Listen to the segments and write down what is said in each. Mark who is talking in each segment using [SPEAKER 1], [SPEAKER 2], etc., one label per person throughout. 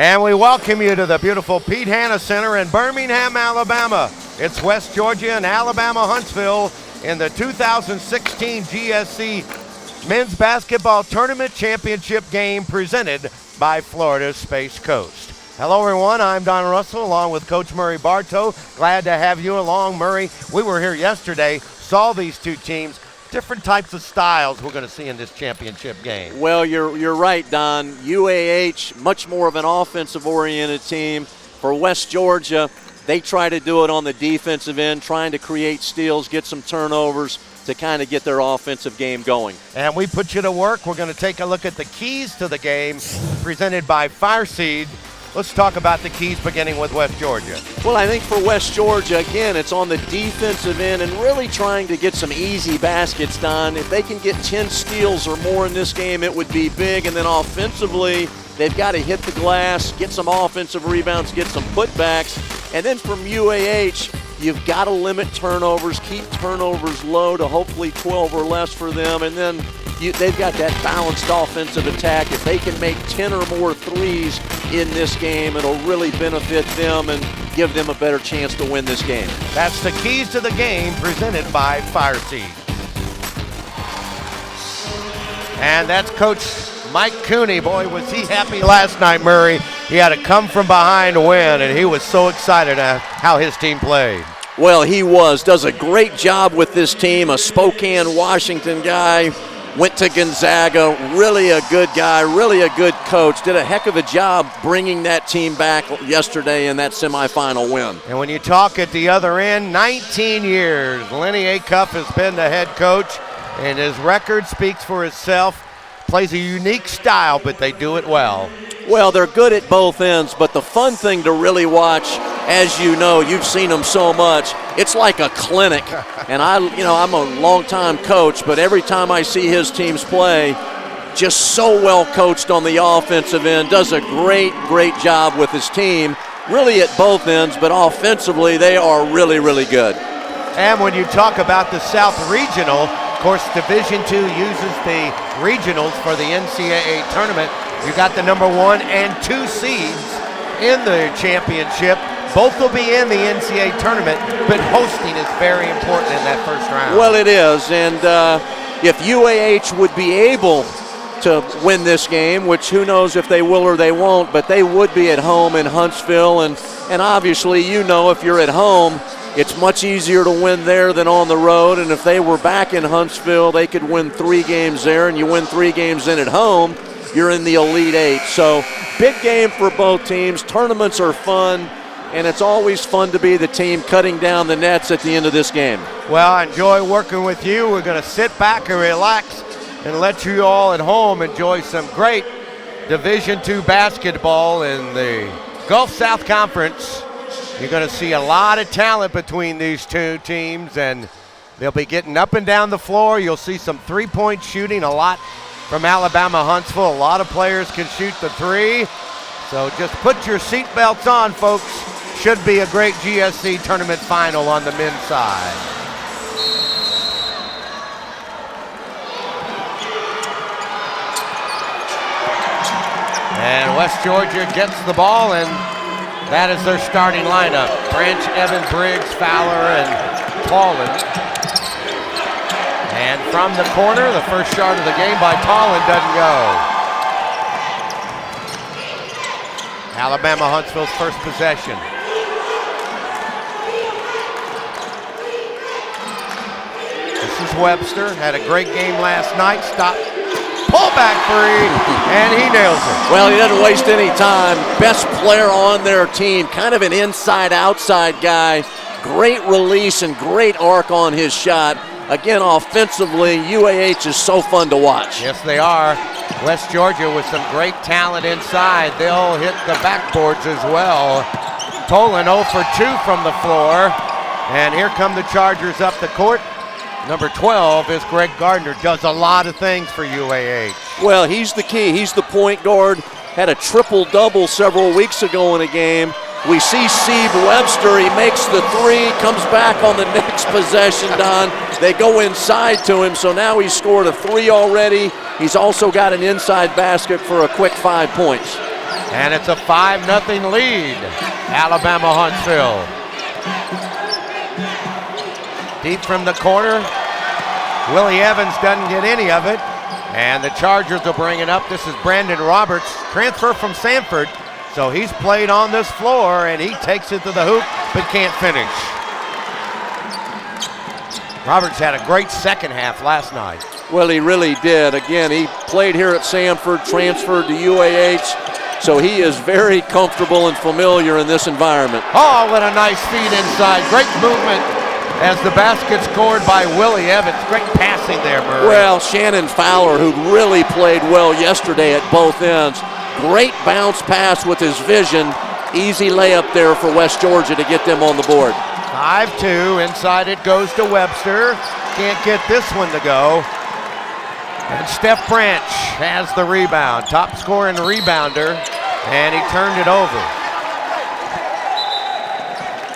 [SPEAKER 1] And we welcome you to the beautiful Pete Hanna Center in Birmingham, Alabama. It's West Georgia and Alabama Huntsville in the 2016 GSC Men's Basketball Tournament Championship game presented by Florida Space Coast. Hello everyone, I'm Don Russell along with Coach Murray Bartow. Glad to have you along, Murray. We were here yesterday, saw these two teams. Different types of styles we're going to see in this championship game.
[SPEAKER 2] Well, you're right, Don. UAH, much more of an offensive-oriented team. For West Georgia, they try to do it on the defensive end, trying to create steals, get some turnovers to kind of get their offensive game going.
[SPEAKER 1] And we put you to work. We're going to take a look at the keys to the game presented by Fireseed. Let's talk about the keys beginning with West Georgia.
[SPEAKER 2] Well, I think for West Georgia, again, it's on the defensive end and really trying to get some easy baskets done. If they can get 10 steals or more in this game, it would be big. And then offensively, they've got to hit the glass, get some offensive rebounds, get some putbacks. And then from UAH, you've got to limit turnovers, keep turnovers low to hopefully 12 or less for them. And then they've got that balanced offensive attack. If they can make 10 or more threes in this game, it'll really benefit them and give them a better chance to win this game.
[SPEAKER 1] That's the keys to the game presented by Fireseed. And that's Coach Mike Cooney. Boy, was he happy last night, Murray. He had to come from behind to win, and he was so excited at how his team played.
[SPEAKER 2] Well, he does a great job with this team, a Spokane, Washington guy. Went to Gonzaga, really a good guy, really a good coach. Did a heck of a job bringing that team back yesterday in that semifinal win.
[SPEAKER 1] And when you talk at the other end, 19 years, Lenny Acuff has been the head coach, and his record speaks for itself. Plays a unique style, but they do it well.
[SPEAKER 2] Well, they're good at both ends, but the fun thing to really watch, as you know, you've seen them so much, it's like a clinic. And I'm a longtime coach, but every time I see his teams play, just so well coached on the offensive end, does a great job with his team, really at both ends, but offensively they are really, really good.
[SPEAKER 1] And when you talk about the South Regional, of course, Division II uses the regionals for the NCAA tournament. You got the number 1 and 2 seeds in the championship. Both will be in the NCAA tournament, but hosting is very important in that first round.
[SPEAKER 2] Well, it is, and if UAH would be able to win this game, which who knows if they will or they won't, but they would be at home in Huntsville, and obviously, if you're at home, it's much easier to win there than on the road, and if they were back in Huntsville, they could win 3 games there, and you win 3 games in at home, you're in the Elite Eight. So big game for both teams. Tournaments are fun, and it's always fun to be the team cutting down the nets at the end of this game.
[SPEAKER 1] Well, I enjoy working with you. We're going to sit back and relax and let you all at home enjoy some great Division II basketball in the Gulf South Conference. You're going to see a lot of talent between these two teams, and they'll be getting up and down the floor. You'll see some three-point shooting, a lot from Alabama Huntsville. A lot of players can shoot the three. So just put your seatbelts on, folks. Should be a great GSC tournament final on the men's side. And West Georgia gets the ball, and that is their starting lineup. Branch, Evans, Briggs, Fowler, and Tallin. And from the corner, the first shot of the game by Tallin doesn't go. Alabama Huntsville's first possession. This is Webster, had a great game last night. Stop, pull back three, and he nails it.
[SPEAKER 2] Well, he doesn't waste any time. Best player on their team, kind of an inside-outside guy. Great release and great arc on his shot. Again, offensively, UAH is so fun to watch.
[SPEAKER 1] Yes, they are. West Georgia with some great talent inside. They'll hit the backboards as well. Tolan 0 for 2 from the floor. And here come the Chargers up the court. Number 12 is Greg Gardner. Does a lot of things for UAH.
[SPEAKER 2] Well, he's the key. He's the point guard. Had a triple-double several weeks ago in a game. We see Steve Webster. He makes the three, comes back on the next possession, Don. They go inside to him, so now he's scored a 3 already. He's also got an inside basket for a quick 5 points.
[SPEAKER 1] And it's a 5-0 lead, Alabama-Huntsville. Deep from the corner, Willie Evans doesn't get any of it, and the Chargers will bring it up. This is Brandon Roberts, transfer from Sanford, so he's played on this floor, and he takes it to the hoop, but can't finish. Roberts had a great second half last night.
[SPEAKER 2] Well, he really did. Again, he played here at Sanford, transferred to UAH, so he is very comfortable and familiar in this environment.
[SPEAKER 1] Oh, what a nice feed inside. Great movement as the basket scored by Willie Evans. Great passing there, Murray.
[SPEAKER 2] Well, Shannon Fowler, who really played well yesterday at both ends. Great bounce pass with his vision. Easy layup there for West Georgia to get them on the board.
[SPEAKER 1] 5-2, inside it goes to Webster. Can't get this one to go. And Steph Branch has the rebound. Top scoring rebounder, and he turned it over.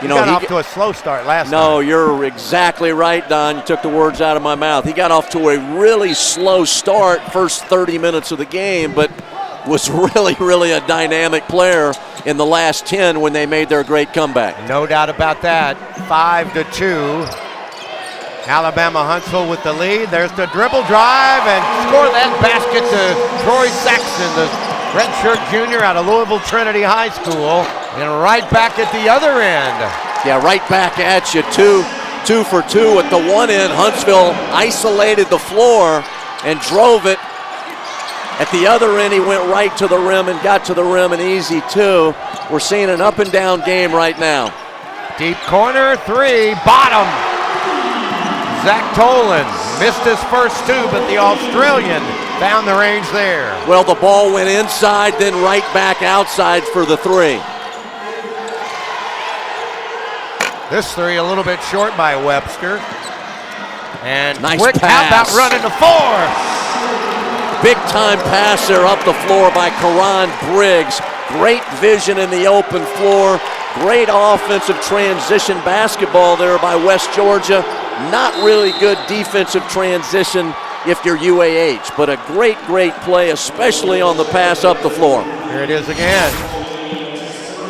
[SPEAKER 1] He got off to a slow start last night.
[SPEAKER 2] No, you're exactly right, Don. You took the words out of my mouth. He got off to a really slow start first 30 minutes of the game, but was really a dynamic player in the last 10 when they made their great comeback.
[SPEAKER 1] No doubt about that. 5-2. Alabama-Huntsville with the lead. There's the dribble drive and score that basket to Troy Saxon, the redshirt junior out of Louisville Trinity High School. And right back at the other end.
[SPEAKER 2] Yeah, right back at you. Two for two at the one end. Huntsville isolated the floor and drove it. At the other end, he went right to the rim and got to the rim an easy two. We're seeing an up and down game right now.
[SPEAKER 1] Deep corner three, bottom. Zach Tolan missed his first two, but the Australian found the range there.
[SPEAKER 2] Well, the ball went inside, then right back outside for the three.
[SPEAKER 1] This three a little bit short by Webster. And
[SPEAKER 2] nice
[SPEAKER 1] quick,
[SPEAKER 2] pass.
[SPEAKER 1] how about running to four?
[SPEAKER 2] Big time pass there up the floor by Karan Briggs. Great vision in the open floor. Great offensive transition basketball there by West Georgia. Not really good defensive transition if you're UAH, but a great play, especially on the pass up the floor.
[SPEAKER 1] Here it is again.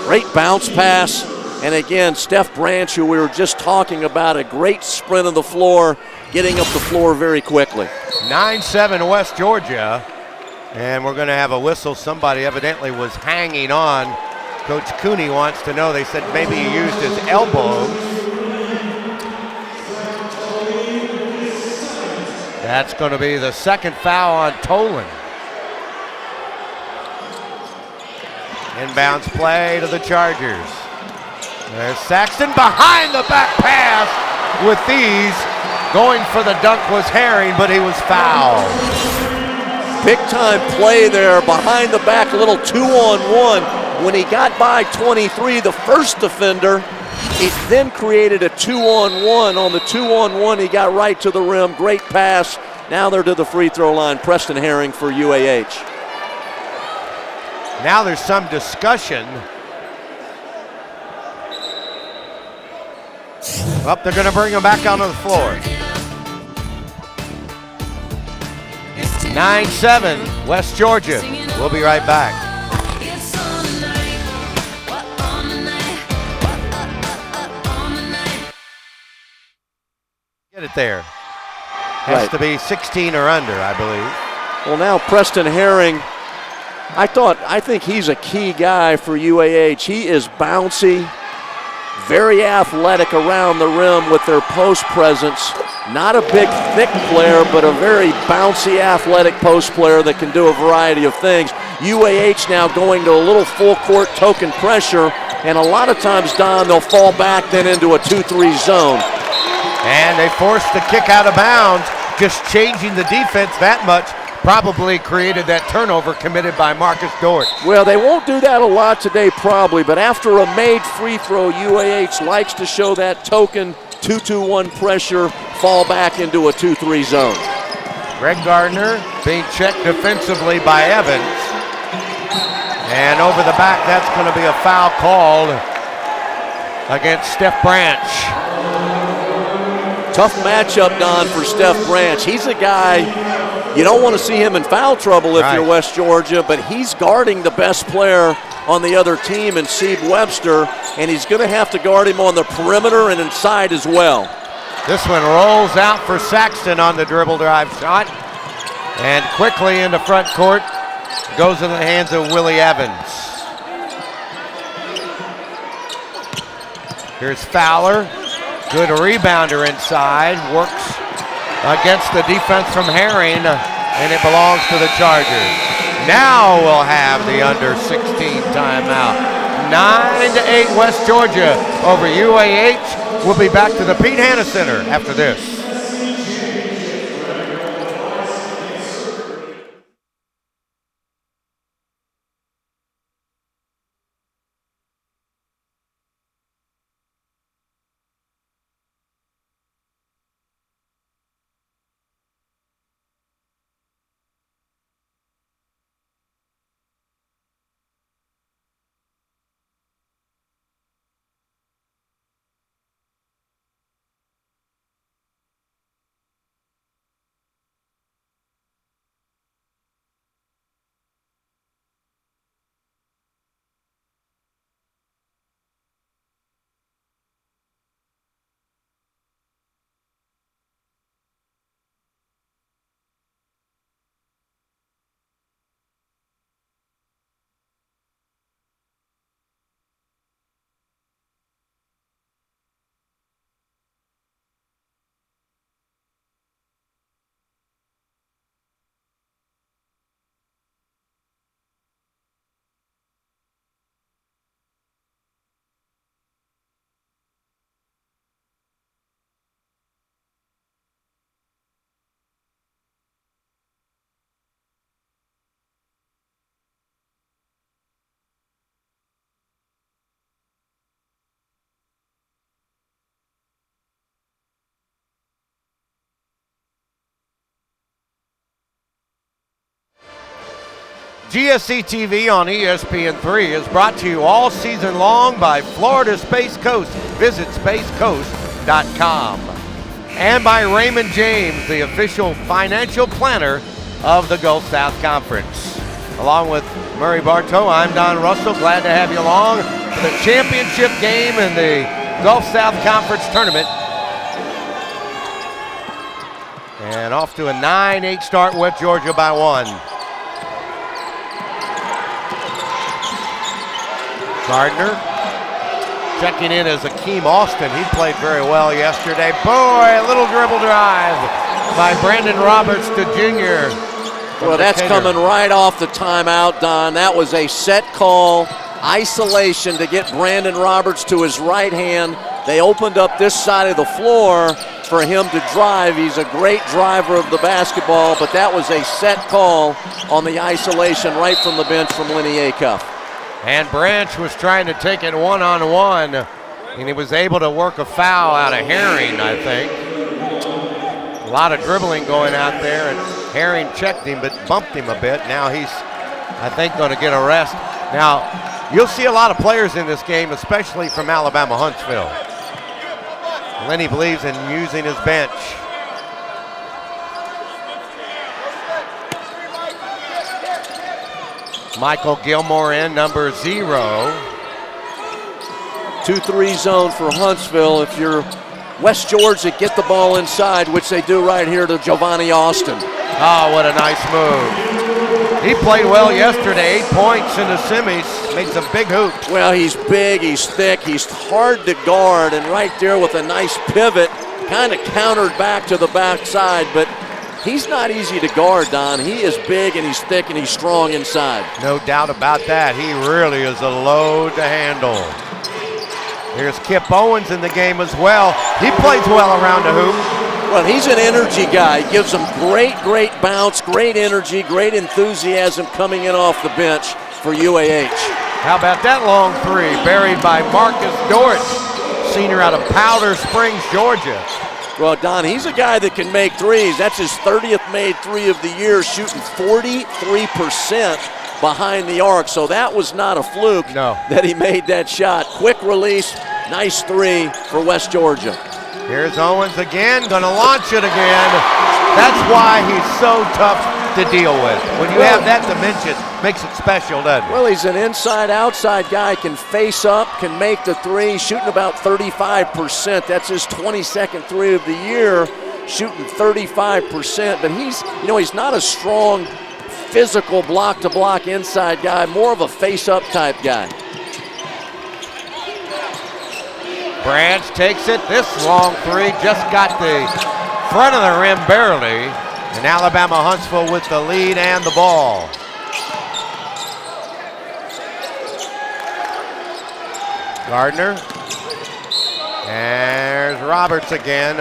[SPEAKER 2] Great bounce pass. And again, Steph Branch, who we were just talking about, a great sprint of the floor, getting up the floor very quickly.
[SPEAKER 1] 9-7 West Georgia. And we're going to have a whistle. Somebody evidently was hanging on. Coach Cooney wants to know. They said maybe he used his elbows. That's going to be the second foul on Tolan. Inbounds play to the Chargers. There's Saxton behind the back pass with these. Going for the dunk was Herring, but he was fouled.
[SPEAKER 2] Big time play there behind the back, a little 2-on-1. When he got by 23, the first defender, it then created a 2-on-1. On the 2-on-1, he got right to the rim. Great pass. Now they're to the free throw line. Preston Herring for UAH.
[SPEAKER 1] Now there's some discussion. Well, they're going to bring him back onto the floor. 9-7, West Georgia. We'll be right back. Get it there. Has to be 16 or under, I believe.
[SPEAKER 2] Well, now Preston Herring, I think he's a key guy for UAH. He is bouncy, very athletic around the rim with their post presence. Not a big, thick player, but a very bouncy, athletic post player that can do a variety of things. UAH now going to a little full court token pressure, and a lot of times, Don, they'll fall back then into a 2-3 zone.
[SPEAKER 1] And they forced the kick out of bounds. Just changing the defense that much probably created that turnover committed by Marcus Dort.
[SPEAKER 2] Well, they won't do that a lot today probably, but after a made free throw, UAH likes to show that token 2-2-1 pressure, fall back into a 2-3 zone.
[SPEAKER 1] Greg Gardner being checked defensively by Evans. And over the back, that's going to be a foul called against Steph Branch.
[SPEAKER 2] Tough matchup, Don, for Steph Branch. He's a guy You don't want to see him in foul trouble if
[SPEAKER 1] Right.
[SPEAKER 2] you're West Georgia, but he's guarding the best player on the other team in Sebe Webster, and he's going to have to guard him on the perimeter and inside as well.
[SPEAKER 1] This one rolls out for Saxton on the dribble drive shot. And quickly into front court, goes in the hands of Willie Evans. Here's Fowler, good rebounder inside, works against the defense from Herring, and it belongs to the Chargers. Now we'll have the under 16 timeout. 9-8 West Georgia over UAH. We'll be back to the Pete Hanna Center after this. GSC TV on ESPN3 is brought to you all season long by Florida Space Coast. Visit spacecoast.com. And by Raymond James, the official financial planner of the Gulf South Conference. Along with Murray Bartow, I'm Don Russell. Glad to have you along for the championship game in the Gulf South Conference tournament. And off to a 9-8 start with Georgia by 1. Gardner checking in as Akeem Austin. He played very well yesterday. Boy, a little dribble drive by Brandon Roberts to junior.
[SPEAKER 2] Well, that's coming right off the timeout, Don. That was a set call, isolation to get Brandon Roberts to his right hand. They opened up this side of the floor for him to drive. He's a great driver of the basketball, but that was a set call on the isolation right from the bench from Lenny Acuff.
[SPEAKER 1] And Branch was trying to take it one-on-one, and he was able to work a foul out of Herring, I think. A lot of dribbling going out there, and Herring checked him but bumped him a bit. Now he's, I think, going to get a rest. Now, you'll see a lot of players in this game, especially from Alabama Huntsville. Lenny believes in using his bench. Michael Gilmore in, number 0.
[SPEAKER 2] 2-3 zone for Huntsville. If you're West Georgia, get the ball inside, which they do right here to Giovanni Austin.
[SPEAKER 1] Oh, what a nice move. He played well yesterday, 8 points in the semis, made some big hoops.
[SPEAKER 2] Well, he's big, he's thick, he's hard to guard, and right there with a nice pivot, kind of countered back to the backside, but he's not easy to guard, Don. He is big and he's thick and he's strong inside.
[SPEAKER 1] No doubt about that. He really is a load to handle. Here's Kip Owens in the game as well. He plays well around the hoop.
[SPEAKER 2] Well, he's an energy guy. He gives them great bounce, great energy, great enthusiasm coming in off the bench for UAH.
[SPEAKER 1] How about that long three buried by Marcus Dortch, senior out of Powder Springs, Georgia.
[SPEAKER 2] Well, Don, he's a guy that can make threes. That's his 30th made three of the year, shooting 43% behind the arc. So that was not a fluke that he made that shot. Quick release, nice three for West Georgia.
[SPEAKER 1] Here's Owens again, gonna launch it again. That's why he's so tough to deal with. When you have that dimension, makes it special, doesn't it?
[SPEAKER 2] Well, he's an inside-outside guy, can face up, can make the three, shooting about 35%. That's his 22nd three of the year, shooting 35%. But he's not a strong, physical block-to-block inside guy, more of a face-up type guy.
[SPEAKER 1] Branch takes it. This long three just got the front of the rim barely. And Alabama Huntsville with the lead and the ball. Gardner. There's Roberts again.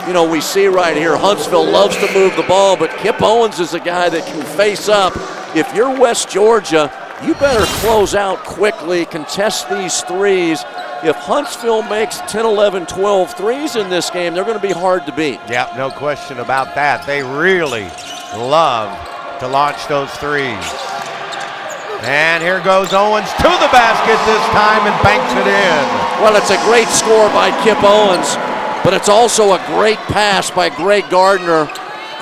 [SPEAKER 2] You know, we see right here, Huntsville loves to move the ball, but Kip Owens is a guy that can face up. If you're West Georgia, you better close out quickly, contest these threes. If Huntsville makes 10, 11, 12 threes in this game, they're going to be hard to beat.
[SPEAKER 1] Yep, no question about that. They really love to launch those threes. And here goes Owens to the basket this time and banks it in.
[SPEAKER 2] Well, it's a great score by Kip Owens, but it's also a great pass by Greg Gardner.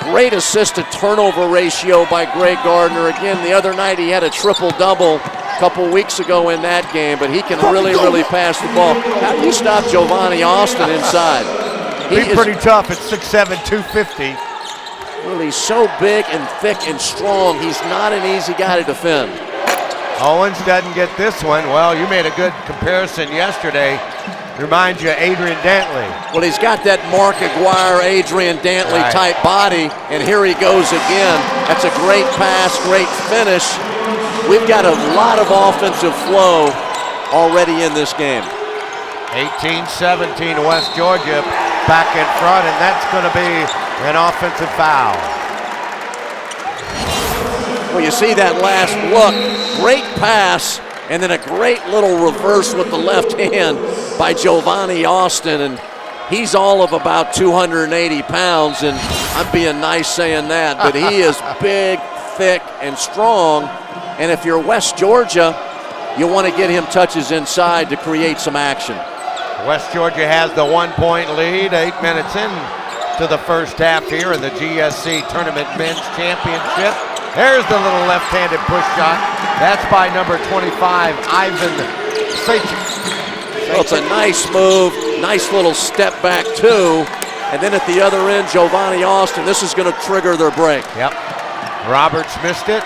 [SPEAKER 2] Great assist-to-turnover ratio by Greg Gardner. Again, the other night he had a triple-double a couple weeks ago in that game, but he can really pass the ball. How do you stop Giovanni Austin inside?
[SPEAKER 1] He's pretty tough at 6'7", 250.
[SPEAKER 2] Well, he's so big and thick and strong. He's not an easy guy to defend.
[SPEAKER 1] Owens doesn't get this one. Well, you made a good comparison yesterday. Reminds you of Adrian Dantley.
[SPEAKER 2] Well, he's got that Mark Aguirre, Adrian Dantley type body, and here he goes again. That's a great pass, great finish. We've got a lot of offensive flow already in this game.
[SPEAKER 1] 18-17 West Georgia back in front, and that's going to be an offensive foul.
[SPEAKER 2] Well, you see that last look. Great pass, and then a great little reverse with the left hand by Giovanni Austin, and he's all of about 280 pounds, and I'm being nice saying that, but he is big, thick, and strong, and if you're West Georgia, you want to get him touches inside to create some action.
[SPEAKER 1] West Georgia has the 1-point lead, 8 minutes in to the first half here in the GSC Tournament Men's Championship. There's the little left-handed push shot. That's by number 25, Ivan Sejcic.
[SPEAKER 2] Well, it's a nice move, nice little step back too. And then at the other end, Giovanni Austin, this is going to trigger their break.
[SPEAKER 1] Yep. Roberts missed it.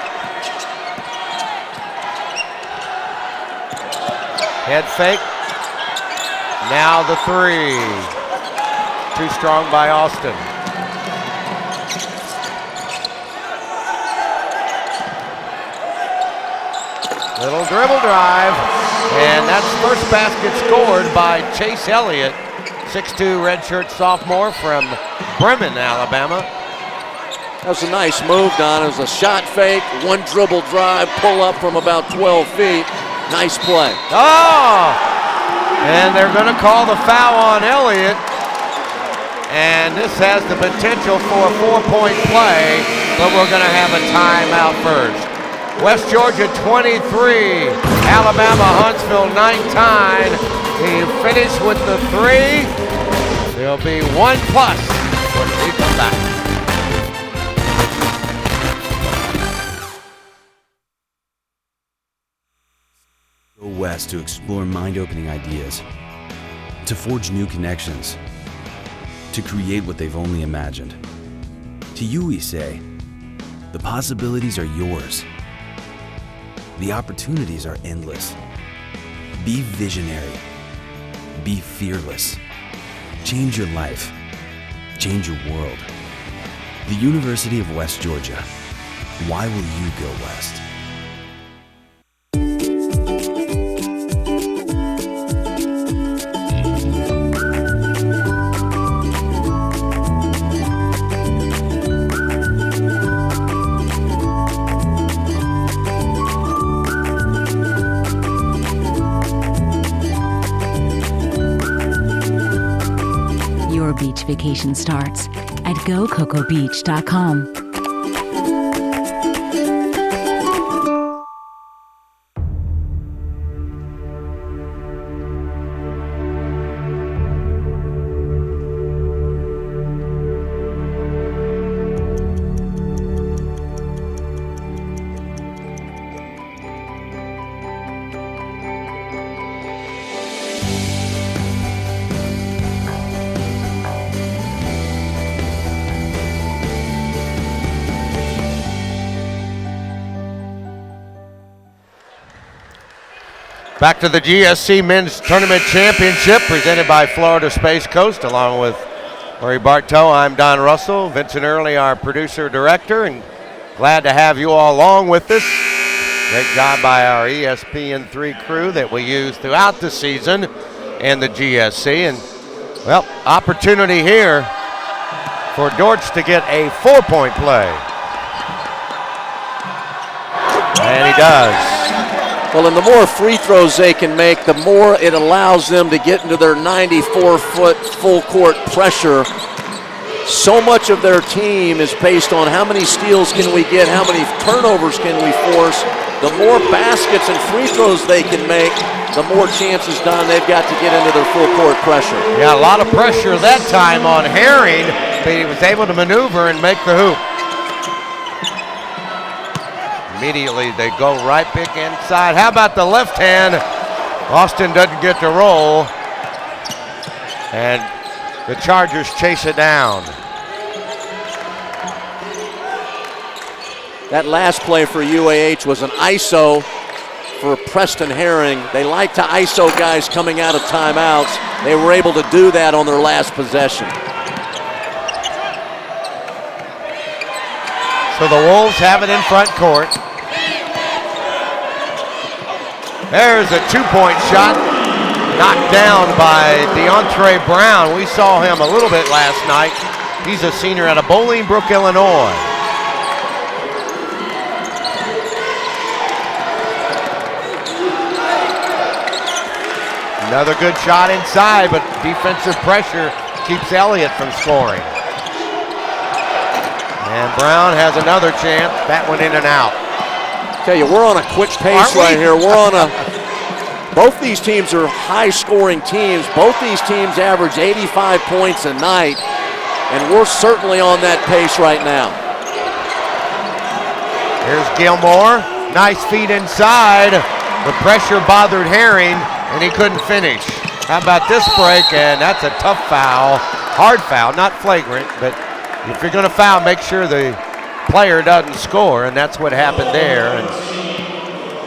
[SPEAKER 1] Head fake. Now the three. Too strong by Austin. Little dribble drive, and that's first basket scored by Chase Elliott, 6'2" redshirt sophomore from Bremen, Alabama.
[SPEAKER 2] That was a nice move, Don. It was a shot fake, one dribble drive, pull up from about 12 feet. Nice play.
[SPEAKER 1] Oh! And they're going to call the foul on Elliott, and this has the potential for a 4-point play, but we're going to have a timeout first. West Georgia 23, Alabama Huntsville 19. He finished with the three. There'll be 1+ when we come back.
[SPEAKER 3] Go west to explore mind-opening ideas, to forge new connections, to create what they've only imagined. To you we say, the possibilities are yours. The opportunities are endless. Be visionary. Be fearless. Change your life. Change your world. The University of West Georgia. Why will you go west?
[SPEAKER 4] Your beach vacation starts at GoCocoBeach.com.
[SPEAKER 1] Back to the GSC Men's Tournament Championship presented by Florida Space Coast, along with Murray Bartow. I'm Don Russell, Vincent Early, our producer-director, and glad to have you all along with us. Great job by our ESPN3 crew that we use throughout the season and the GSC. And, well, opportunity here for Dortch to get a 4-point play. And he does.
[SPEAKER 2] Well, and the more free throws they can make, the more it allows them to get into their 94-foot full-court pressure. So much of their team is based on how many steals can we get, how many turnovers can we force. The more baskets and free throws they can make, the more chances, Don, they've got to get into their full-court pressure.
[SPEAKER 1] Yeah, a lot of pressure that time on Herring, but he was able to maneuver and make the hoop. Immediately they go right big inside. How about the left hand? Austin doesn't get to roll, and the Chargers chase it down.
[SPEAKER 2] That last play for UAH was an ISO for Preston Herring. They like to ISO guys coming out of timeouts. They were able to do that on their last possession.
[SPEAKER 1] So the Wolves have it in front court. There's a 2-point shot knocked down by DeAndre Brown. We saw him a little bit last night. He's a senior out of Bolingbrook, Illinois. Another good shot inside, but defensive pressure keeps Elliott from scoring. And Brown has another chance. That went in and out.
[SPEAKER 2] Tell you, we're on a quick pace right here. We're on a. Both these teams are high-scoring teams. Both these teams average 85 points a night, and we're certainly on that pace right now.
[SPEAKER 1] Here's Gilmore. Nice feed inside. The pressure bothered Herring, and he couldn't finish. How about this break? And that's a tough foul. Hard foul, not flagrant, but if you're going to foul, make sure the player doesn't score, and that's what happened there. And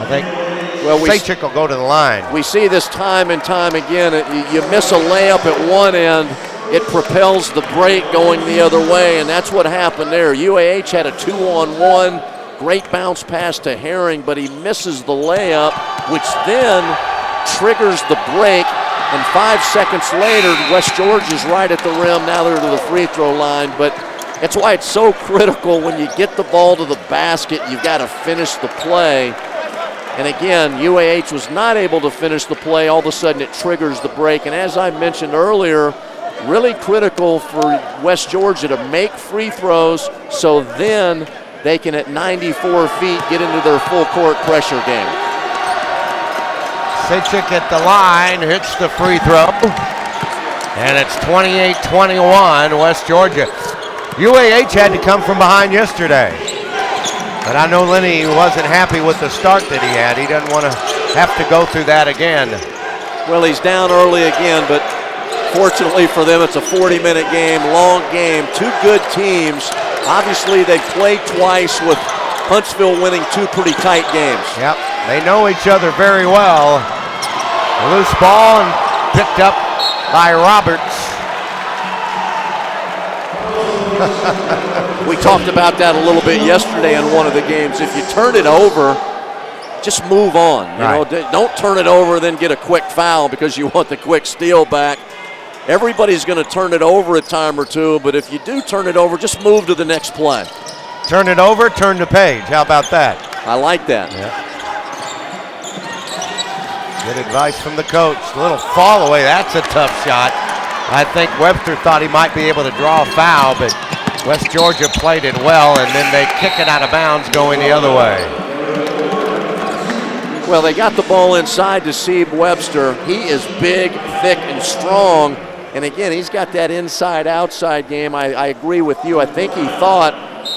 [SPEAKER 1] I think Sejcik will go to the line.
[SPEAKER 2] We see this time and time again. You miss a layup at one end, it propels the break going the other way, and that's what happened there. UAH had a 2-on-1, great bounce pass to Herring, but he misses the layup, which then triggers the break, and 5 seconds later, West Georgia's right at the rim. Now they're to the free throw line, but that's why it's so critical when you get the ball to the basket, you've got to finish the play. And again, UAH was not able to finish the play. All of a sudden, it triggers the break. And as I mentioned earlier, really critical for West Georgia to make free throws so then they can, at 94 feet, get into their full court pressure game.
[SPEAKER 1] Sejcik at the line, hits the free throw. And it's 28-21, West Georgia. UAH had to come from behind yesterday. But I know Lenny wasn't happy with the start that he had. He doesn't want to have to go through that again.
[SPEAKER 2] Well, he's down early again, but fortunately for them, it's a 40-minute game, long game, two good teams. Obviously, they played twice with Huntsville winning two pretty tight games.
[SPEAKER 1] Yep, they know each other very well. A loose ball and picked up by Roberts.
[SPEAKER 2] We talked about that a little bit yesterday in one of the games. If you turn it over, just move on. You know, don't turn it over and then get a quick foul because you want the quick steal back. Everybody's going to turn it over a time or two, but if you do turn it over, just move to the next play.
[SPEAKER 1] Turn it over, turn the page. How about that?
[SPEAKER 2] I like that.
[SPEAKER 1] Yeah. Good advice from the coach. A little fall away. That's a tough shot. I think Webster thought he might be able to draw a foul, but West Georgia played it well, and then they kick it out of bounds going the other way.
[SPEAKER 2] Well, they got the ball inside to Sebe Webster. He is big, thick, and strong. And again, he's got that inside-outside game. I agree with you. I think he thought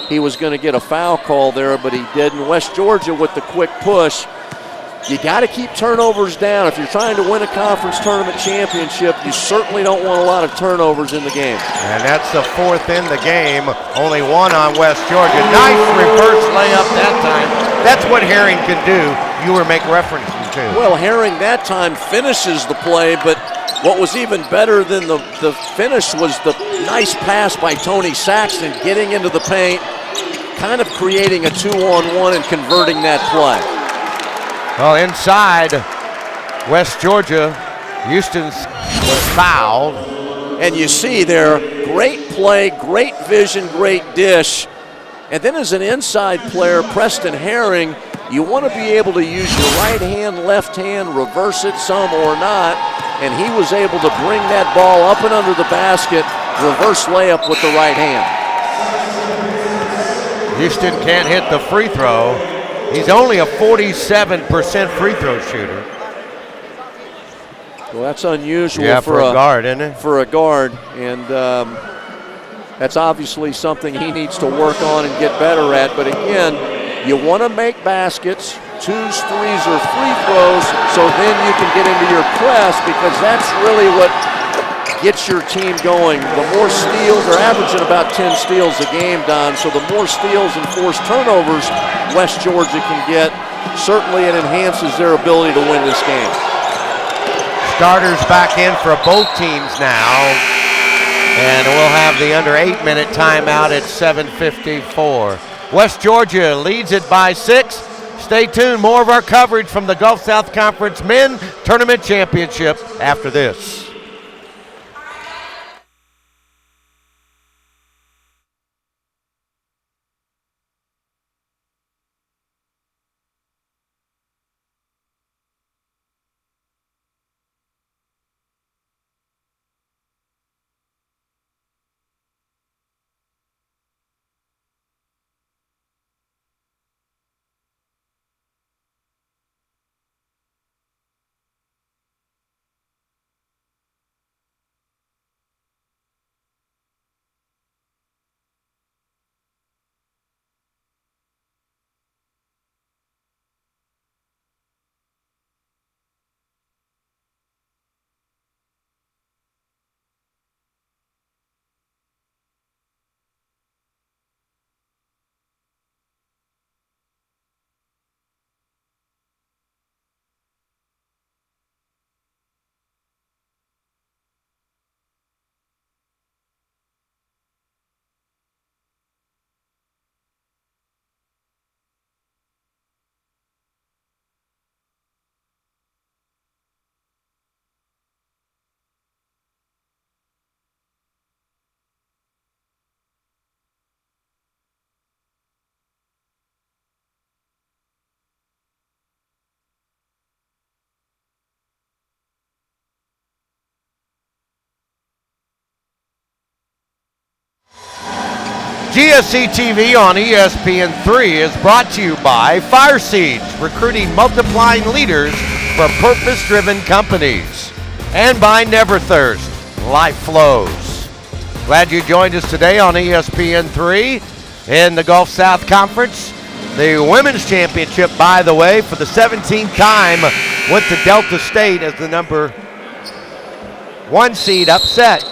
[SPEAKER 2] he was going to get a foul call there, but he didn't. West Georgia with the quick push. You got to keep turnovers down. If you're trying to win a conference tournament championship, you certainly don't want a lot of turnovers in the game.
[SPEAKER 1] And that's the fourth in the game. Only one on West Georgia. Nice reverse layup that time. That's what Herring can do. You were making reference too.
[SPEAKER 2] Well, Herring that time finishes the play, but what was even better than the finish was the nice pass by Tony Saxton getting into the paint, kind of creating a 2-on-1 and converting that play.
[SPEAKER 1] Well, inside West Georgia, Houston was fouled.
[SPEAKER 2] And you see there, great play, great vision, great dish. And then as an inside player, Preston Herring, you want to be able to use your right hand, left hand, reverse it some or not. And he was able to bring that ball up and under the basket, reverse layup with the right hand.
[SPEAKER 1] Houston can't hit the free throw. He's only a 47% free throw shooter.
[SPEAKER 2] Well, that's unusual
[SPEAKER 1] for a guard, isn't it?
[SPEAKER 2] For a guard, and that's obviously something he needs to work on and get better at. But again, you want to make baskets, 2s, 3s, or free throws, so then you can get into your press, because that's really what gets your team going. The more steals, they're averaging about 10 steals a game, Don, so the more steals and forced turnovers West Georgia can get, certainly it enhances their ability to win this game.
[SPEAKER 1] Starters back in for both teams now, and we'll have the under 8-minute timeout at 7:54. West Georgia leads it by 6. Stay tuned, more of our coverage from the Gulf South Conference Men Tournament Championship after this. GSC TV on ESPN3 is brought to you by Fire Seeds, recruiting multiplying leaders for purpose-driven companies. And by Never Thirst, life flows. Glad you joined us today on ESPN3 in the Gulf South Conference. The Women's Championship, by the way, for the 17th time, went to Delta State as the number 1 seed, upset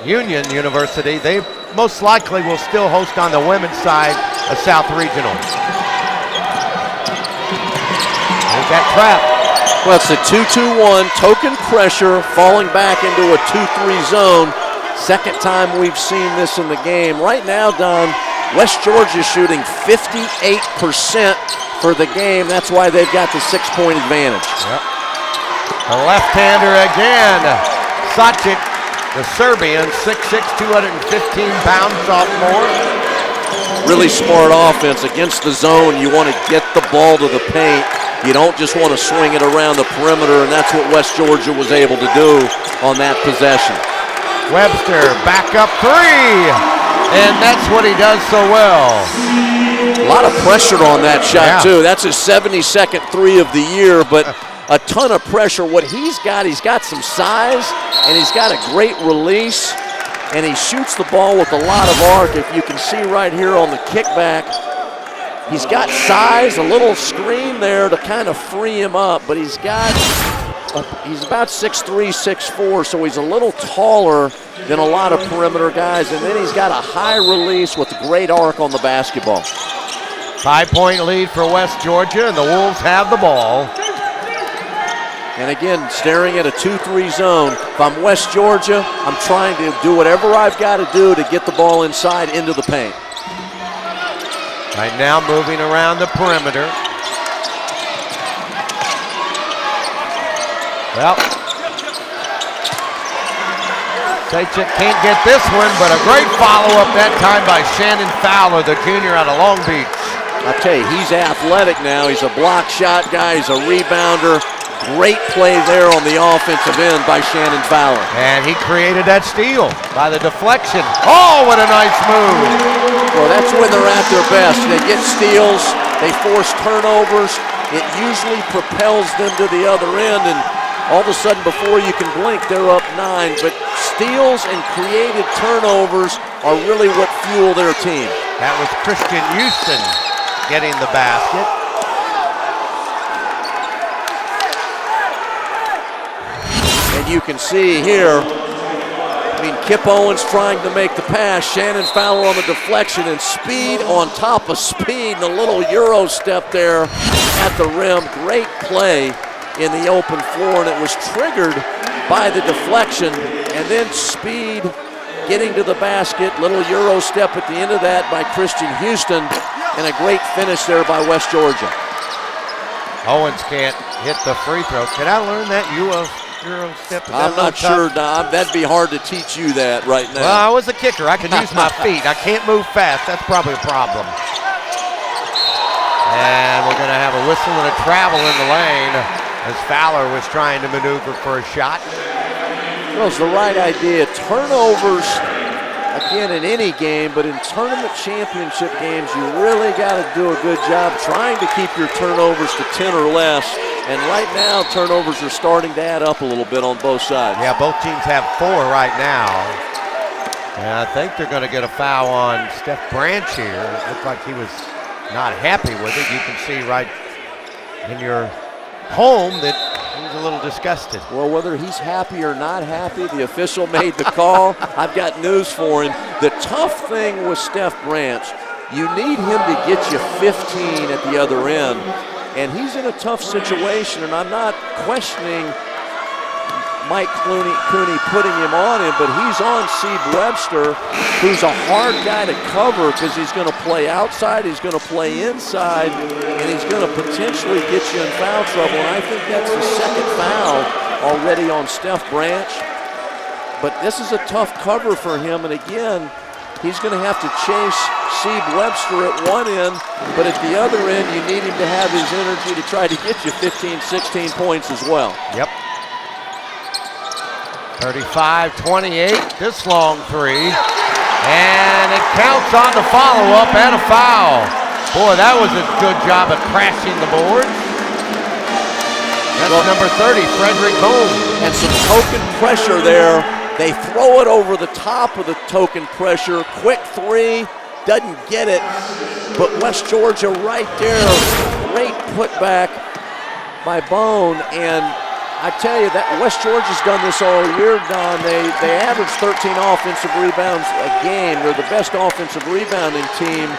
[SPEAKER 1] Union University. They most likely will still host on the women's side of South Regional. There's that trap.
[SPEAKER 2] Well, it's a 2-2-1, token pressure, falling back into a 2-3 zone. Second time we've seen this in the game. Right now, Don, West Georgia shooting 58% for the game. That's why they've got the 6-point advantage.
[SPEAKER 1] Yep. The left-hander again, Sacic, the Serbian, 6'6", 215-pound sophomore.
[SPEAKER 2] Really smart offense against the zone. You want to get the ball to the paint. You don't just want to swing it around the perimeter, and that's what West Georgia was able to do on that possession.
[SPEAKER 1] Webster, back up 3, and that's what he does so well.
[SPEAKER 2] A lot of pressure on that shot, too. That's his 72nd 3 of the year, but a ton of pressure. What he's got some size, and he's got a great release, and he shoots the ball with a lot of arc. If you can see right here on the kickback, he's got size, a little screen there to kind of free him up, but he's about 6'3", 6'4", so he's a little taller than a lot of perimeter guys, and then he's got a high release with great arc on the basketball.
[SPEAKER 1] 5-point lead for West Georgia, and the Wolves have the ball.
[SPEAKER 2] And again, staring at a 2-3 zone. If I'm West Georgia, I'm trying to do whatever I've got to do to get the ball inside into the paint.
[SPEAKER 1] Right now moving around the perimeter. Well, Sachek can't get this one, but a great follow-up that time by Shannon Fowler, the junior out of Long Beach.
[SPEAKER 2] I'll tell you, he's athletic now. He's a block shot guy. He's a rebounder. Great play there on the offensive end by Shannon Fowler.
[SPEAKER 1] And he created that steal by the deflection. Oh, what a nice move.
[SPEAKER 2] Well, that's when they're at their best. They get steals. They force turnovers. It usually propels them to the other end, and all of a sudden, before you can blink, they're up 9. But steals and created turnovers are really what fuel their team.
[SPEAKER 1] That was Christian Houston getting the basket.
[SPEAKER 2] And you can see here, Kip Owens trying to make the pass. Shannon Fowler on the deflection, and speed on top of speed. And a little Euro step there at the rim. Great play in the open floor, and it was triggered by the deflection, and then speed getting to the basket. Little Euro step at the end of that by Christian Houston, and a great finish there by West Georgia.
[SPEAKER 1] Owens can't hit the free throw. Can I learn that Euro step?
[SPEAKER 2] I'm not sure, Don. That'd be hard to teach you that right now.
[SPEAKER 1] Well, I was a kicker. I can use my feet. I can't move fast. That's probably a problem. And we're going to have a whistle and a travel in the lane as Fowler was trying to maneuver for a shot.
[SPEAKER 2] Well, it's the right idea. Turnovers, again, in any game, but in tournament championship games, you really got to do a good job trying to keep your turnovers to 10 or less. And right now, turnovers are starting to add up a little bit on both sides.
[SPEAKER 1] Yeah, both teams have 4 right now. And I think they're going to get a foul on Steph Branch here. It looked like he was not happy with it. You can see right in your home that he was a little disgusted.
[SPEAKER 2] Well, whether he's happy or not happy, the official made the call. I've got news for him. The tough thing with Steph Branch, you need him to get you 15 at the other end. And he's in a tough situation, and I'm not questioning Mike Cooney putting him on him, but he's on Sebe Webster, who's a hard guy to cover because he's going to play outside, he's going to play inside, and he's going to potentially get you in foul trouble. And I think that's the second foul already on Steph Branch. But this is a tough cover for him, and again, he's going to have to chase Sebe Webster at one end, but at the other end, you need him to have his energy to try to get you 15, 16 points as well.
[SPEAKER 1] Yep. 35-28, this long three. And it counts on the follow-up and a foul. Boy, that was a good job of crashing the boards. That's number 30, Frederick Boone.
[SPEAKER 2] And some token pressure there. They throw it over the top of the token pressure. Quick three, doesn't get it. But West Georgia right there, great putback by Bone. And I tell you, that West Georgia's done this all year, Don. They average 13 offensive rebounds a game. They're the best offensive rebounding team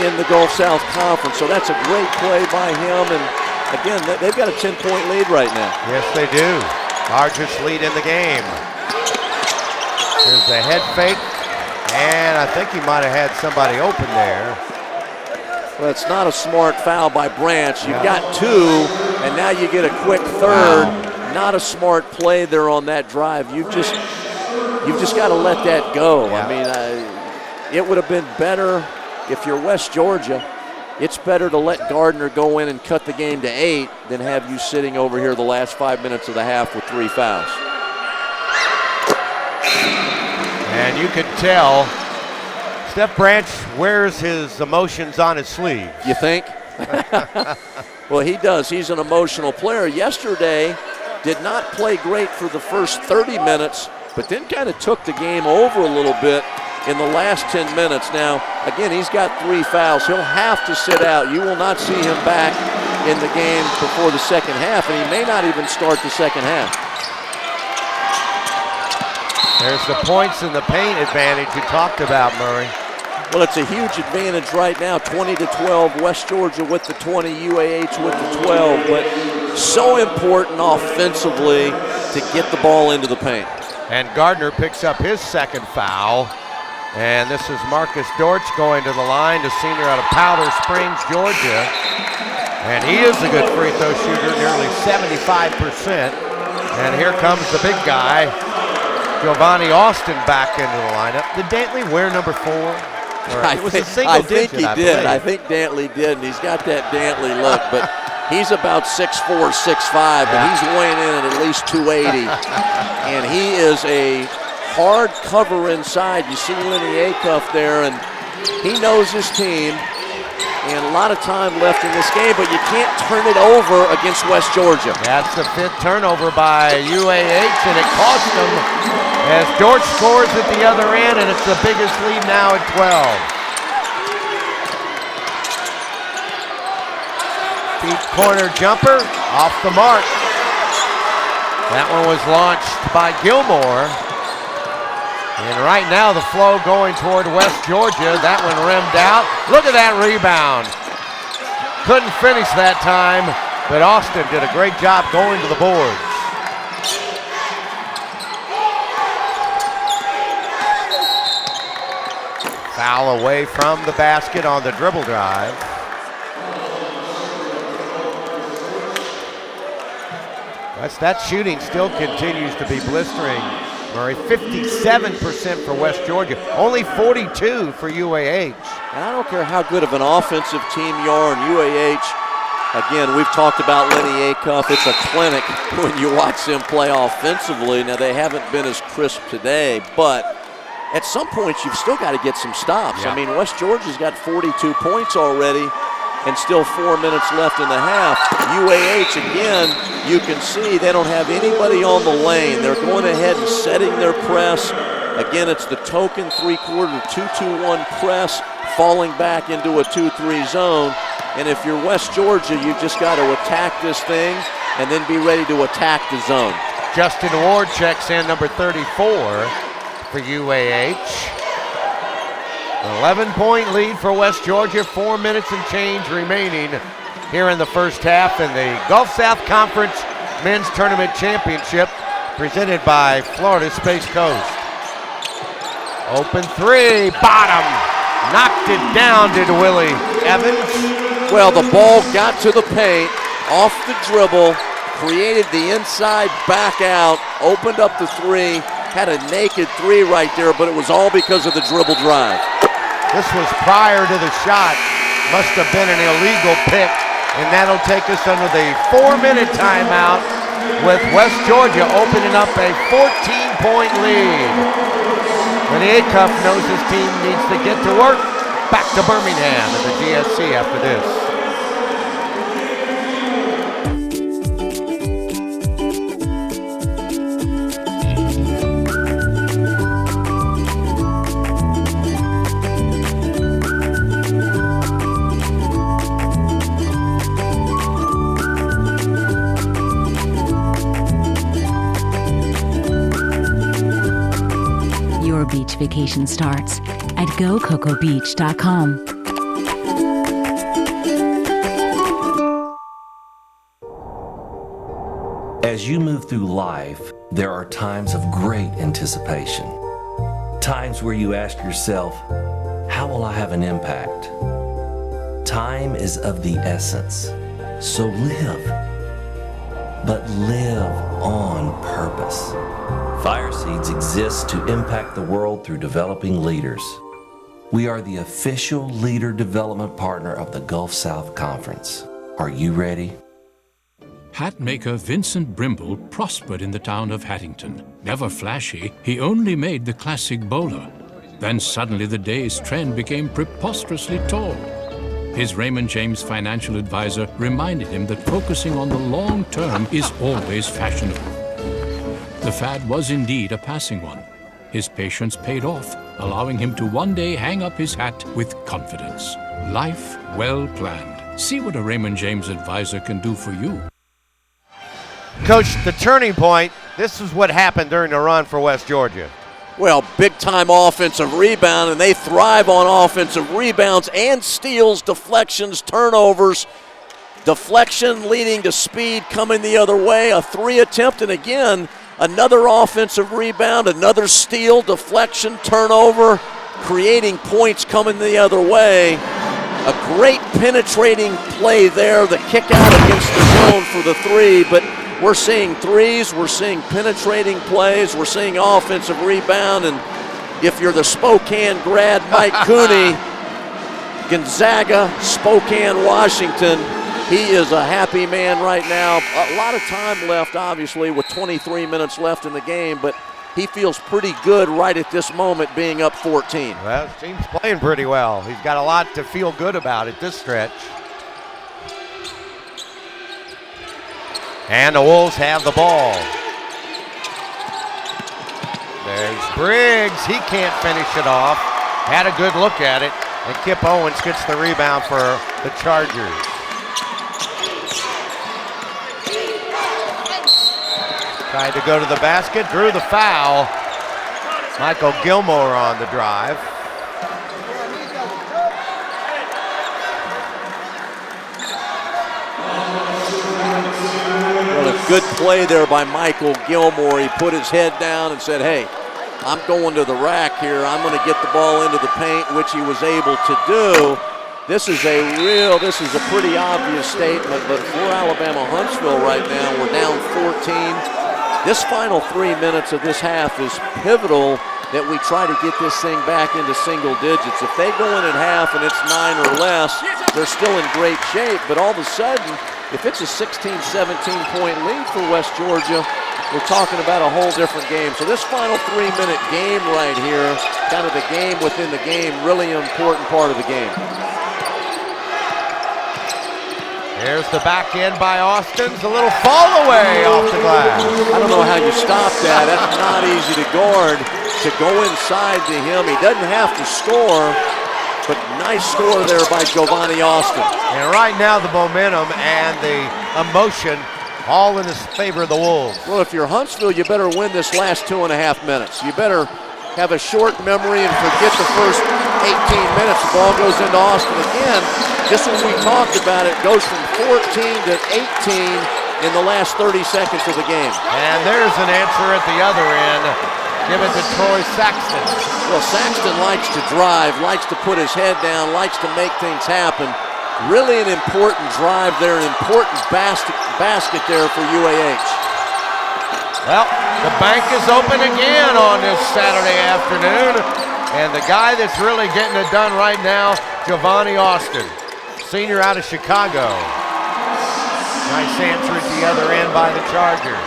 [SPEAKER 2] in the Gulf South Conference. So that's a great play by him. And again, they've got a 10-point lead right now.
[SPEAKER 1] Yes, they do. Largest lead in the game. There's the head fake, and I think he might have had somebody open there.
[SPEAKER 2] Well, it's not a smart foul by Branch. You've got 2, and now you get a quick third. Wow. Not a smart play there on that drive. You've just got to let that go.
[SPEAKER 1] Yeah.
[SPEAKER 2] I mean, it would have been better if you're West Georgia. It's better to let Gardner go in and cut the game to 8 than have you sitting over here the last 5 minutes of the half with 3 fouls.
[SPEAKER 1] And you could tell Steph Branch wears his emotions on his sleeve.
[SPEAKER 2] You think? Well, he does. He's an emotional player. Yesterday, did not play great for the first 30 minutes, but then kind of took the game over a little bit in the last 10 minutes. Now, again, he's got 3 fouls. He'll have to sit out. You will not see him back in the game before the second half, and he may not even start the second half.
[SPEAKER 1] There's the points and the paint advantage you talked about, Murray.
[SPEAKER 2] Well, it's a huge advantage right now, 20-12, West Georgia with the 20, UAH with the 12, but So important offensively to get the ball into the paint.
[SPEAKER 1] And Gardner picks up his second foul. And this is Marcus Dortch going to the line, the senior out of Powder Springs, Georgia. And he is a good free throw shooter, nearly 75%. And here comes the big guy, Giovanni Austin, back into the lineup. Did Dantley wear number 4?
[SPEAKER 2] I think he did. I think Dantley did, and he's got that Dantley look. But he's about 6'4", 6'5", but he's weighing in at least 280. And he is a hard cover inside. You see Lenny Acuff there, and he knows his team. And a lot of time left in this game, but you can't turn it over against West Georgia.
[SPEAKER 1] That's the 5th turnover by UAH, and it cost them as Dortch scores at the other end, and it's the biggest lead now at 12. Deep corner jumper, off the mark. That one was launched by Gilmore. And right now the flow going toward West Georgia. That one rimmed out. Look at that rebound. Couldn't finish that time, but Austin did a great job going to the boards. Foul away from the basket on the dribble drive. That shooting still continues to be blistering. Murray, 57% for West Georgia, only 42 for UAH.
[SPEAKER 2] And I don't care how good of an offensive team you are in UAH. Again, we've talked about Lenny Acuff. It's a clinic when you watch them play offensively. Now, they haven't been as crisp today, but at some point, you've still got to get some stops.
[SPEAKER 1] Yeah.
[SPEAKER 2] I mean, West Georgia's got 42 points already and still 4 minutes left in the half. UAH, again, you can see they don't have anybody on the lane. They're going ahead and setting their press. Again, it's the token three-quarter 2-2-1 press, falling back into a 2-3 zone. And if you're West Georgia, you've just got to attack this thing and then be ready to attack the zone.
[SPEAKER 1] Justin Ward checks in, number 34 for UAH. 11-point lead for West Georgia, 4 minutes and change remaining here in the first half in the Gulf South Conference Men's Tournament Championship presented by Florida Space Coast. Open three, bottom, knocked it down, did Willie Evans.
[SPEAKER 2] Well, the ball got to the paint, off the dribble, created the inside back out, opened up the three, had a naked three right there, but it was all because of the dribble drive.
[SPEAKER 1] This was prior to the shot. Must have been an illegal pick, and that'll take us under the 4-minute timeout with West Georgia opening up a 14-point lead. Lenny Acuff knows his team needs to get to work. Back to Birmingham and the GSC after this.
[SPEAKER 4] Your beach vacation starts at GoCocoBeach.com.
[SPEAKER 5] As you move through life, there are times of great anticipation. Times where you ask yourself, how will I have an impact? Time is of the essence, so live. But live on purpose. Fire Seeds exists to impact the world through developing leaders. We are the official leader development partner of the Gulf South Conference. Are you ready?
[SPEAKER 6] Hat maker Vincent Brimble prospered in the town of Hattington. Never flashy, he only made the classic bowler. Then suddenly the day's trend became preposterously tall. His Raymond James financial advisor reminded him that focusing on the long term is always fashionable. The fad was indeed a passing one. His patience paid off, allowing him to one day hang up his hat with confidence. Life well planned. See what a Raymond James advisor can do for you.
[SPEAKER 1] Coach, the turning point, this is what happened during the run for West Georgia.
[SPEAKER 2] Well, big-time offensive rebound, and they thrive on offensive rebounds and steals, deflections, turnovers. Deflection leading to speed coming the other way. A 3 attempt, and again, another offensive rebound, another steal, deflection, turnover, creating points coming the other way. A great penetrating play there, the kick out against the zone for the 3, but we're seeing threes, we're seeing penetrating plays, we're seeing offensive rebound, and if you're the Spokane grad Mike Cooney, Gonzaga, Spokane, Washington, he is a happy man right now. A lot of time left, obviously, with 23 minutes left in the game, but he feels pretty good right at this moment being up 14.
[SPEAKER 1] Well, his team's playing pretty well. He's got a lot to feel good about at this stretch. And the Wolves have the ball. There's Briggs. He can't finish it off. Had a good look at it. And Kip Owens gets the rebound for the Chargers. Tried to go to the basket, drew the foul. Michael Gilmore on the drive.
[SPEAKER 2] Well, a good play there by Michael Gilmore. He put his head down and said, hey, I'm going to the rack here. I'm going to get the ball into the paint, which he was able to do. This is a pretty obvious statement, but for Alabama Huntsville right now, we're down 14. This final 3 minutes of this half is pivotal that we try to get this thing back into single digits. If they go in at half and it's 9 or less, they're still in great shape, but all of a sudden, if it's a 16, 17-point lead for West Georgia, we're talking about a whole different game. So this final 3-minute game right here, kind of the game within the game, really important part of the game.
[SPEAKER 1] Here's the back end by Austin's a little fall away off the glass.
[SPEAKER 2] I don't know how you stop that. That's not easy to guard. To go inside to him, he doesn't have to score, but nice score there by Giovanni Austin.
[SPEAKER 1] And right now the momentum and the emotion all in his favor of the Wolves.
[SPEAKER 2] Well, if you're Huntsville, you better win this last 2.5 minutes. You better have a short memory and forget the first 18 minutes. The ball goes into Austin again. Just as we talked about, it goes from 14 to 18 in the last 30 seconds of the game.
[SPEAKER 1] And there's an answer at the other end. Give it to Troy Saxton.
[SPEAKER 2] Well, Saxton likes to drive, likes to put his head down, likes to make things happen. Really an important drive there, an important basket there for UAH.
[SPEAKER 1] Well, the bank is open again on this Saturday afternoon. And the guy that's really getting it done right now, Giovanni Austin, senior out of Chicago. Nice answer at the other end by the Chargers.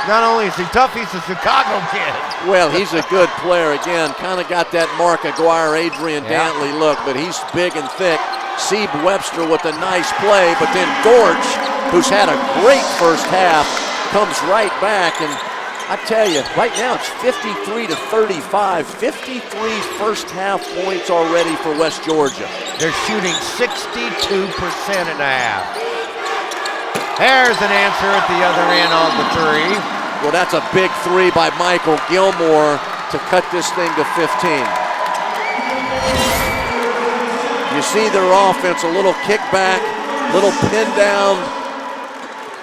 [SPEAKER 1] Not only is he tough, he's a Chicago kid.
[SPEAKER 2] Well, he's a good player. Again, kind of got that Mark Aguirre, Adrian Dantley look, but he's big and thick. Sieb Webster with a nice play, but then Dortch, who's had a great first half, comes right back. And I tell you, right now it's 53 to 35. 53 first half points already for West Georgia.
[SPEAKER 1] They're shooting 62% and a half. There's an answer at the other end on the 3.
[SPEAKER 2] Well, that's a big 3 by Michael Gilmore to cut this thing to 15. You see their offense, a little kickback, little pin down.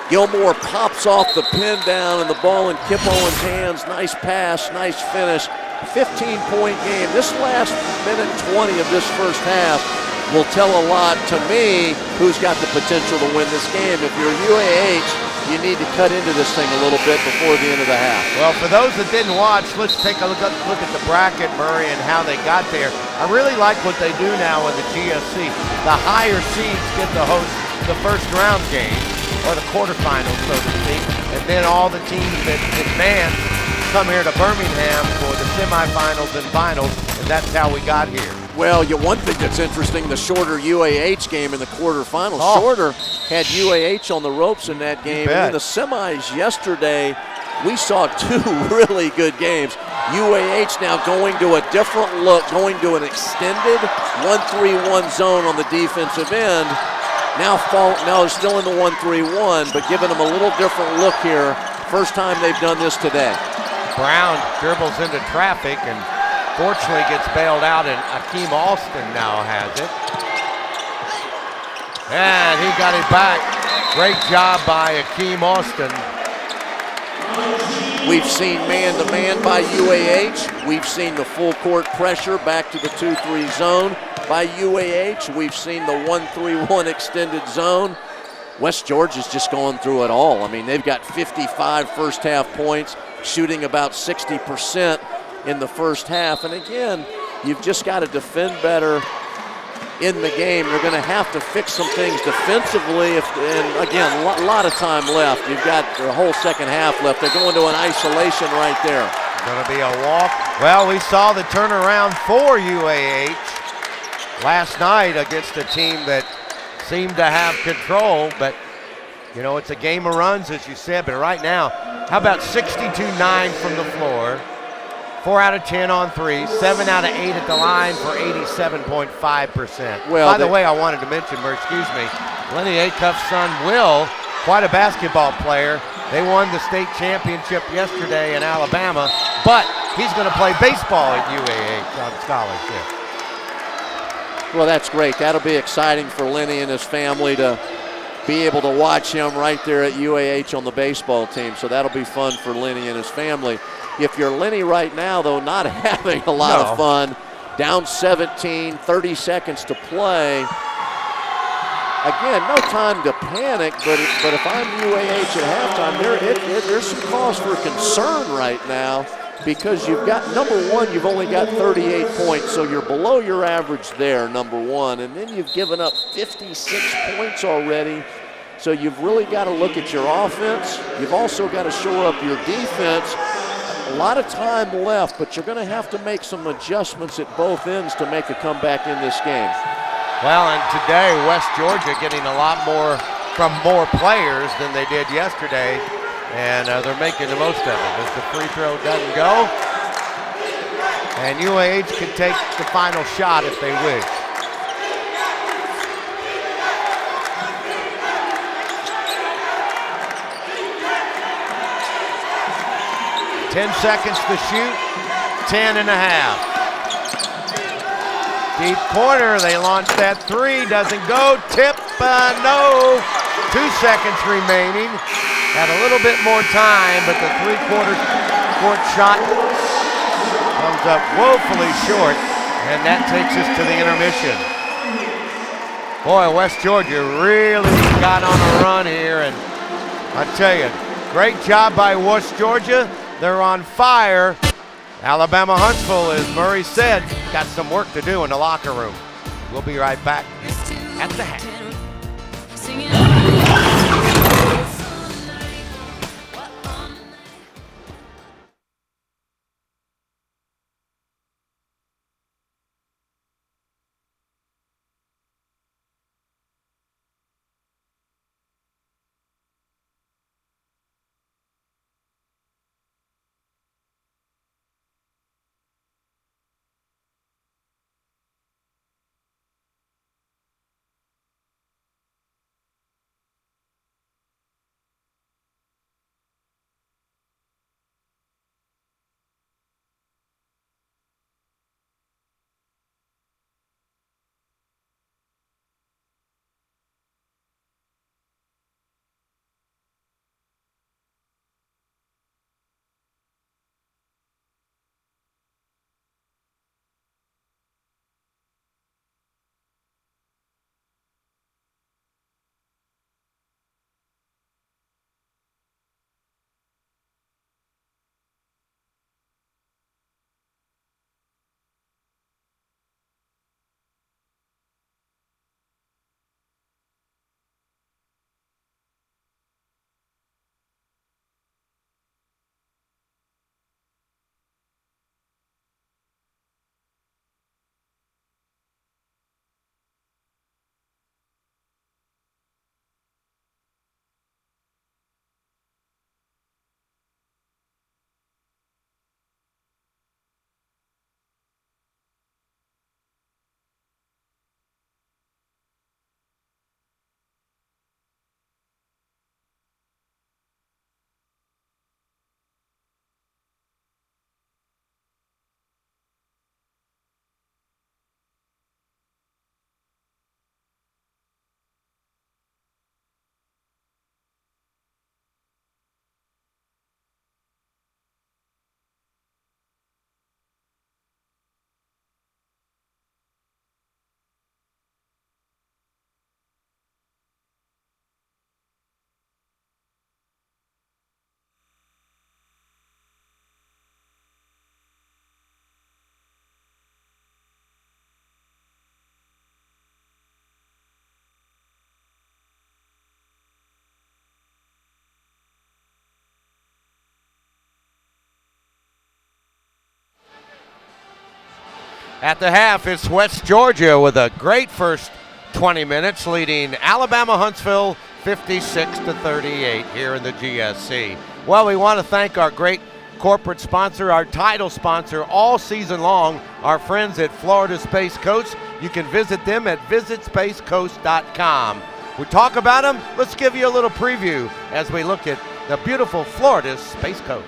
[SPEAKER 2] Gilmore pops off the pin down and the ball in Kip Owens' hands. Nice pass, nice finish. 15-point game. This last minute 20 of this first half will tell a lot to me who's got the potential to win this game. If you're UAH, you need to cut into this thing a little bit before the end of the half.
[SPEAKER 1] Well, for those that didn't watch, let's take a look at the bracket, Murray, and how they got there. I really like what they do now in the GSC. The higher seeds get to host the first round game, or the quarterfinals, so to speak, and then all the teams that advance come here to Birmingham for the semifinals and finals, and that's how we got here.
[SPEAKER 2] Well, one thing that's interesting, the shorter UAH game in the quarterfinals. Shorter had UAH on the ropes in that game. And in the semis yesterday, we saw 2 really good games. UAH now going to a different look, going to an extended 1-3-1 zone on the defensive end. Now still in the 1-3-1, but giving them a little different look here. First time they've done this today.
[SPEAKER 1] Brown dribbles into traffic and fortunately gets bailed out, and Akeem Alston now has it. And he got it back. Great job by Akeem Austin.
[SPEAKER 2] We've seen man-to-man by UAH. We've seen the full court pressure back to the 2-3 zone by UAH. We've seen the 1-3-1 extended zone. West Georgia's just going through it all. I mean, they've got 55 first half points, shooting about 60% in the first half. And again, you've just got to defend better in the game. They're going to have to fix some things defensively. And again, a lot of time left. You've got the whole second half left. They're going to an isolation right there.
[SPEAKER 1] Going to be a walk. Well, we saw the turnaround for UAH last night against a team that seemed to have control, but you know, it's a game of runs, as you said. But right now, how about 62-9 from the floor? 4 out of 10 on threes, 7 out of 8 at the line for 87.5%.
[SPEAKER 2] Well,
[SPEAKER 1] by the way, I wanted to mention, Lenny Acuff's son, Will, quite a basketball player. They won the state championship yesterday in Alabama, but he's going to play baseball at UAH on scholarship.
[SPEAKER 2] Well, that's great. That'll be exciting for Lenny and his family to be able to watch him right there at UAH on the baseball team. So that'll be fun for Lenny and his family. If you're Lenny right now, though, not having a lot of fun, down 17, 30 seconds to play. Again, no time to panic, but if I'm UAH at halftime, there's some cause for concern right now, because you've got, number one, you've only got 38 points, so you're below your average there, number one, and then you've given up 56 points already, so you've really got to look at your offense. You've also got to shore up your defense. A lot of time left, but you're going to have to make some adjustments at both ends to make a comeback in this game.
[SPEAKER 1] Well, and today, West Georgia getting a lot more from more players than they did yesterday, and they're making the most of it as the free throw doesn't go. And UAH can take the final shot if they wish. Ten seconds to shoot, 10 and a half. Deep corner, they launch that three, doesn't go, tip, no. 2 seconds remaining. Had a little bit more time, but the three-quarter court shot comes up woefully short, and that takes us to the intermission. Boy, West Georgia really got on a run here, and I tell you, great job by West Georgia. They're on fire. Alabama Huntsville, as Murray said, got some work to do in the locker room. We'll be right back at the half. At the half, it's West Georgia with a great first 20 minutes, leading Alabama Huntsville 56-38 here in the GSC. Well, we want to thank our great corporate sponsor, our title sponsor all season long, our friends at Florida Space Coast. You can visit them at visitspacecoast.com. We talk about them. Let's give you a little preview as we look at the beautiful Florida Space Coast.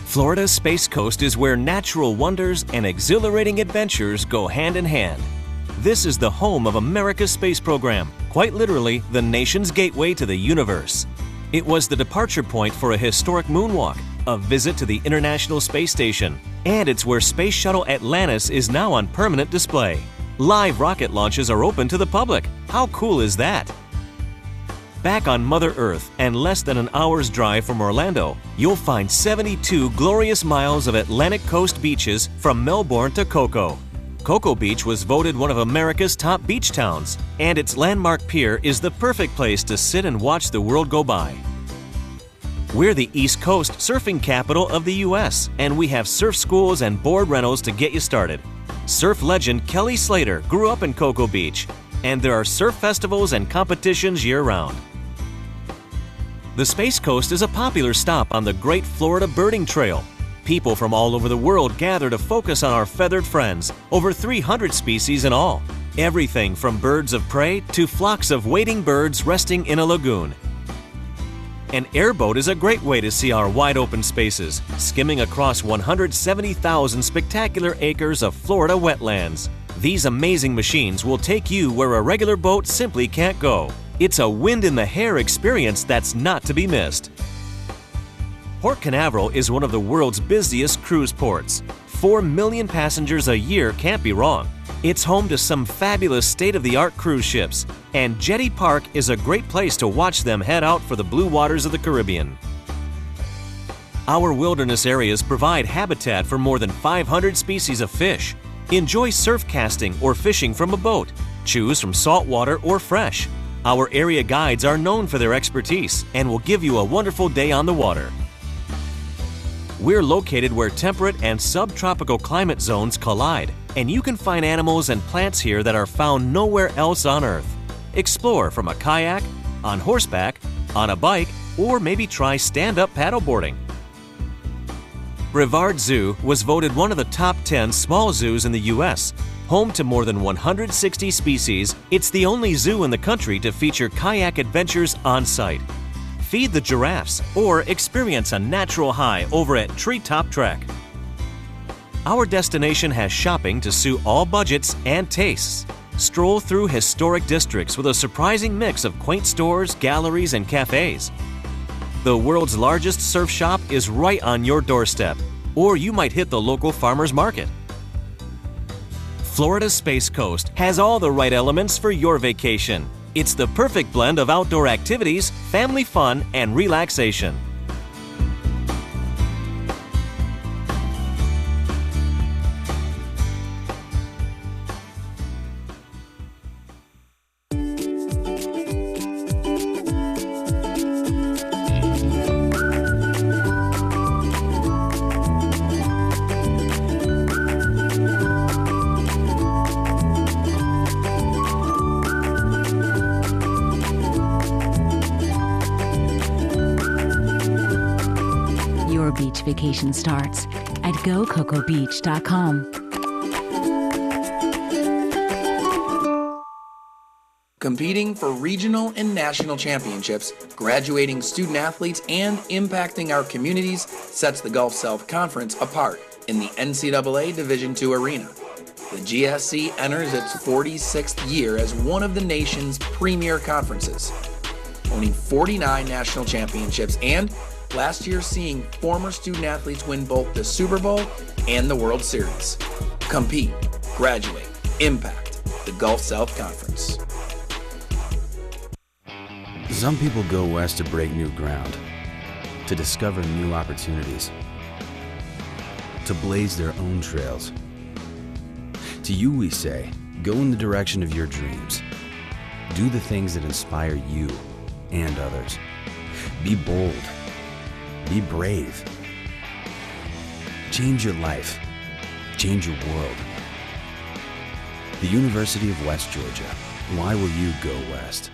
[SPEAKER 7] Florida Space Coast is where natural wonders and exhilarating adventures go hand in hand. This is the home of America's space program, quite literally the nation's gateway to the universe. It was the departure point for a historic moonwalk, a visit to the International Space Station, and it's where Space Shuttle Atlantis is now on permanent display. Live rocket launches are open to the public. How cool is that? Back on Mother Earth and less than an hour's drive from Orlando, you'll find 72 glorious miles of Atlantic coast beaches from Melbourne to Cocoa. Cocoa Beach was voted one of America's top beach towns, and its landmark pier is the perfect place to sit and watch the world go by. We're the East Coast surfing capital of the U.S., and we have surf schools and board rentals to get you started. Surf legend Kelly Slater grew up in Cocoa Beach, and there are surf festivals and competitions year-round. The Space Coast is a popular stop on the Great Florida Birding Trail. People from all over the world gather to focus on our feathered friends, over 300 species in all. Everything from birds of prey to flocks of wading birds resting in a lagoon. An airboat is a great way to see our wide-open spaces, skimming across 170,000 spectacular acres of Florida wetlands. These amazing machines will take you where a regular boat simply can't go. It's a wind-in-the-hair experience that's not to be missed. Port Canaveral is one of the world's busiest cruise ports. 4 million passengers a year can't be wrong. It's home to some fabulous state-of-the-art cruise ships, and Jetty Park is a great place to watch them head out for the blue waters of the Caribbean. Our wilderness areas provide habitat for more than 500 species of fish. Enjoy surf casting or fishing from a boat. Choose from saltwater or fresh. Our area guides are known for their expertise and will give you a wonderful day on the water. We're located where temperate and subtropical climate zones collide, and you can find animals and plants here that are found nowhere else on Earth. Explore from a kayak, on horseback, on a bike, or maybe try stand-up paddleboarding. Brevard Zoo was voted one of the top 10 small zoos in the U.S. Home to more than 160 species, it's the only zoo in the country to feature kayak adventures on site. Feed the giraffes or experience a natural high over at Treetop Trek. Our destination has shopping to suit all budgets and tastes. Stroll through historic districts with a surprising mix of quaint stores, galleries, and cafes. The world's largest surf shop is right on your doorstep, or you might hit the local farmer's market. Florida Space Coast has all the right elements for your vacation. It's the perfect blend of outdoor activities, family fun, and relaxation.
[SPEAKER 4] Your beach vacation starts at GoCocoBeach.com.
[SPEAKER 8] Competing for regional and national championships, graduating student athletes, and impacting our communities sets the Gulf South Conference apart in the NCAA Division II arena. The GSC enters its 46th year as one of the nation's premier conferences, owning 49 national championships and last year seeing former student athletes win both the Super Bowl and the World Series. Compete, graduate, impact the Gulf South Conference.
[SPEAKER 3] Some people go west to break new ground, to discover new opportunities, to blaze their own trails. To you we say, go in the direction of your dreams. Do the things that inspire you and others. Be bold. Be brave. Change your life. Change your world. The University of West Georgia. Why will you go West?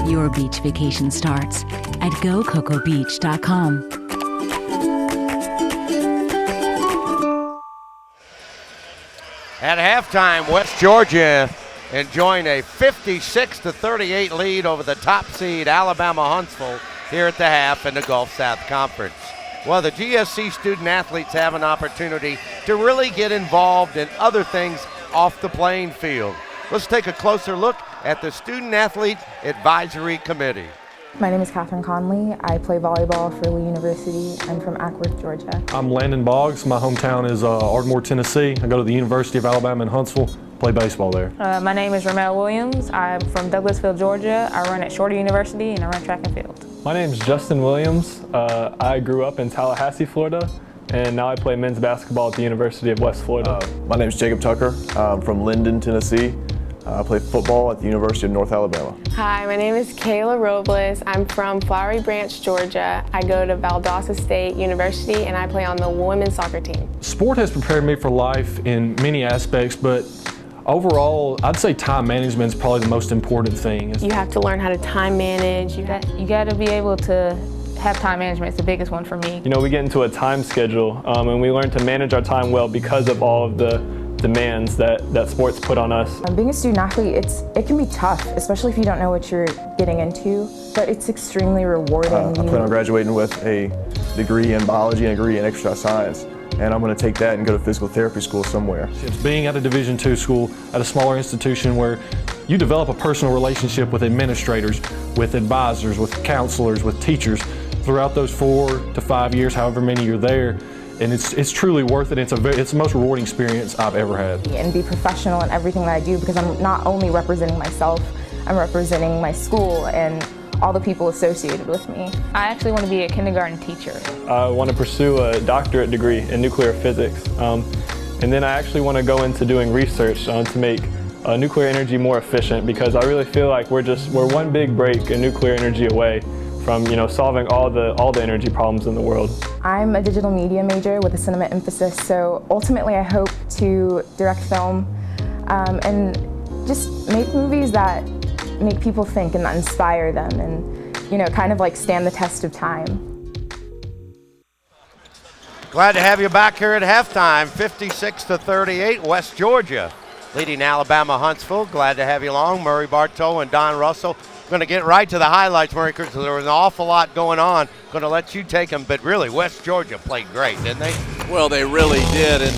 [SPEAKER 4] Your beach vacation starts at GoCocoBeach.com.
[SPEAKER 1] At halftime, West Georgia enjoying a 56-38 lead over the top seed Alabama Huntsville here at the half in the Gulf South Conference. Well, the GSC student athletes have an opportunity to really get involved in other things off the playing field. Let's take a closer look at the Student Athlete Advisory Committee.
[SPEAKER 9] My name is Catherine Conley. I play volleyball for Lee University. I'm from Ackworth, Georgia.
[SPEAKER 10] I'm Landon Boggs. My hometown is Ardmore, Tennessee. I go to the University of Alabama in Huntsville, play baseball there.
[SPEAKER 11] My name is Ramel Williams. I'm from Douglasville, Georgia. I run at Shorter University and I run track and field.
[SPEAKER 12] My name is Justin Williams. I grew up in Tallahassee, Florida, and now I play men's basketball at the University of West Florida.
[SPEAKER 13] My name is Jacob Tucker. I'm from Linden, Tennessee. I play football at the University of North Alabama.
[SPEAKER 14] Hi, my name is Kayla Robles. I'm from Flowery Branch, Georgia. I go to Valdosta State University and I play on the women's soccer team.
[SPEAKER 10] Sport has prepared me for life in many aspects, but overall, I'd say time management is probably the most important thing.
[SPEAKER 14] You have to learn how to time manage.
[SPEAKER 11] You got to be able to have time management. It's the biggest one for me.
[SPEAKER 12] You know, we get into a time schedule and we learn to manage our time well because of all of the demands that sports put on us.
[SPEAKER 9] Being a student athlete, it can be tough, especially if you don't know what you're getting into, but it's extremely rewarding.
[SPEAKER 13] I plan on graduating with a degree in biology and a degree in exercise science, and I'm going to take that and go to physical therapy school somewhere.
[SPEAKER 10] It's being at a Division II school at a smaller institution where you develop a personal relationship with administrators, with advisors, with counselors, with teachers throughout those 4 to 5 years, however many you're there. And it's truly worth it. It's the most rewarding experience I've ever had.
[SPEAKER 9] And be professional in everything that I do, because I'm not only representing myself, I'm representing my school and all the people associated with me.
[SPEAKER 11] I actually want to be a kindergarten teacher.
[SPEAKER 12] I want to pursue a doctorate degree in nuclear physics. And then I actually want to go into doing research to make nuclear energy more efficient, because I really feel like we're one big break in nuclear energy away from solving all the energy problems in the world.
[SPEAKER 9] I'm a digital media major with a cinema emphasis, so ultimately I hope to direct film and just make movies that make people think and that inspire them and kind of like stand the test of time.
[SPEAKER 1] Glad to have you back here at halftime, 56-38, West Georgia leading Alabama Huntsville. Glad to have you along, Murray Bartow and Don Russell. Going to get right to the highlights, Murray, because there was an awful lot going on. Going to let you take them, but really, West Georgia played great, didn't they?
[SPEAKER 2] Well, they really did, and